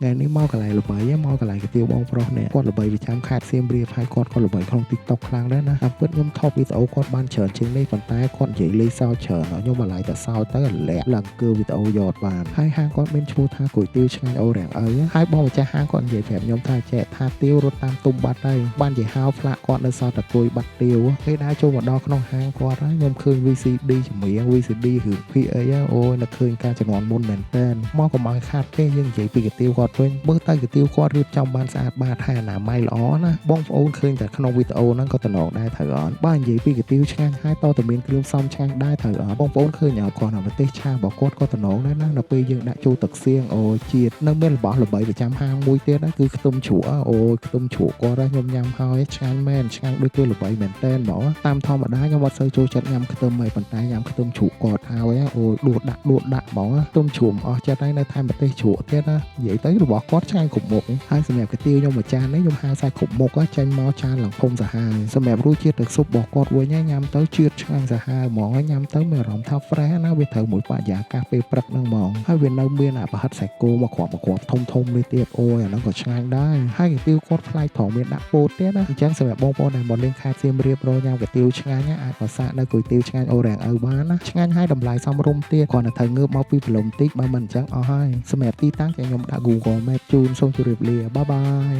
ngàyនេះមកកន្លែងល្បីមកកន្លែងកាទៀវបងប្រុសនេះគាត់ល្បីប្រចាំខេត្តសៀមរាបហើយគាត់ក៏ល្បីក្នុង TikTok ខ្លាំងដែរណាតាមពិតខ្ញុំថតវីដេអូគាត់បានច្រើនជាងនេះប៉ុន្តែគាត់និយាយលេងសើចច្រើនខ្ញុំមកឡាយតែសើចទៅលាក់ឡើងគឺវីដេអូយកបានហើយហាងគាត់មានឈ្មោះថាគុយទាវឆ្ងាញ់អូរាំងអើហើយបងម្ចាស់ហាងគាត់និយាយប្រាប់ខ្ញុំថាចែកថាទាវរត់តាមទុំបាត់ហើយបាននិយាយហៅផ្លាកគាត់នៅសល់តែគុយបាត់ទាវពេលដើរចូលមកដល់ក្នុងហាងគាត់ហើយខ្ញុំឃើញ VCD ចម្រៀង VCD រឿង PH អូយនឹកឃើញការជំនាន់មុនមែនតើមកកុំឲ្យខាតទេយើងនិយាយពីកាទៀវគាត់វិញមើលទៅកាទៀវគាត់រៀបចំបានស្អាតបាតហើយអនាម័យល្អណាបងប្អូនឃើញតែក្នុងវីដេអូហ្នឹងក៏តំណងដែរត្រូវអត់បើនិយាយពីកាទៀវឆ្ងាញ់ហើយតតែមានគ្រឿងផ្សំឆ្ងាញ់ដែរត្រូវអត់បងប្អូនឃើញអត់គាត់នៅប្រទេសឆារបស់គាត់ក៏តំណងដែរណាដល់ពេលយើងដាក់ចូលទឹកសៀងអូជាតិនៅមានរបស់ល្បីប្រចាំហាងមួយទៀតណាគឺខ្ទឹមជ្រក់អូយខ្ទឹមជ្រក់គាត់ខ្ញុំញ៉ាំហើយឆ្ងាញ់មែនឆ្ងាញ់ដូចគេល្បីមែនតែនហ្មងតាមធម្មតាខ្ញុំអត់សូវចូលចិត្តញ៉ាំខ្ទឹមទេប៉ុន្តែញ៉ាំខ្ទឹមជ្រក់គាត់ហើយអូយដួសដាក់ហ្មងខ្ទឹមជ្រក់អស់ចិត្តហើយនៅថែមប្រទេសជ្រក់ទៀតណានិយាយទៅរបស់គាត់ឆ្ងាញ់គ្រប់មុខហើយសម្រាប់កាទៀវខ្ញុំមួយចាននេះខ្ញុំហៅសាច់គ្រប់មុខចាញ់មកចានឡើងធំសាហាវសម្រាប់រសជាតិទឹកស៊ុបរបស់គាត់វិញញ៉ាំទៅជាតិឆ្ងាញ់សាហាវហ្មងញ៉ាំទៅមានអារម្មណ៍ថា fresh ណាវាត្រូវមួយបរិយាកាសពេលព្រឹកហ្នឹងហ្មងហើយវានៅមានអាប្រហិតសាច់គោមកគ្រាប់ធំនេះទៀតអូយអាហ្នឹងក៏ឆ្ងាញ់ដែរហើយកាទៀវគាត់ប្លែកផងមានដាក់ពោតទៀតណាអញ្ចឹងសម្រាប់បងប្អូនដែលមកលេងខេត្តសៀមរាបរញ៉ាំកាទៀវឆ្ងាញ់អាចមកសាកនៅគុយទាវឆ្ងាញ់អូរាំងឪបានណាឆ្ងាញ់ហើយតម្លៃសមរម្យទៀតគ្រាន់តែត្រូវងើបមកពីព្រលឹមតិចបើមិនអញ្ចឹងអស់ហើយសម្រាប់ទីតាំងខ្ញុំដាក់ Google Map ជូនសូមជម្រាបលាបាយបាយ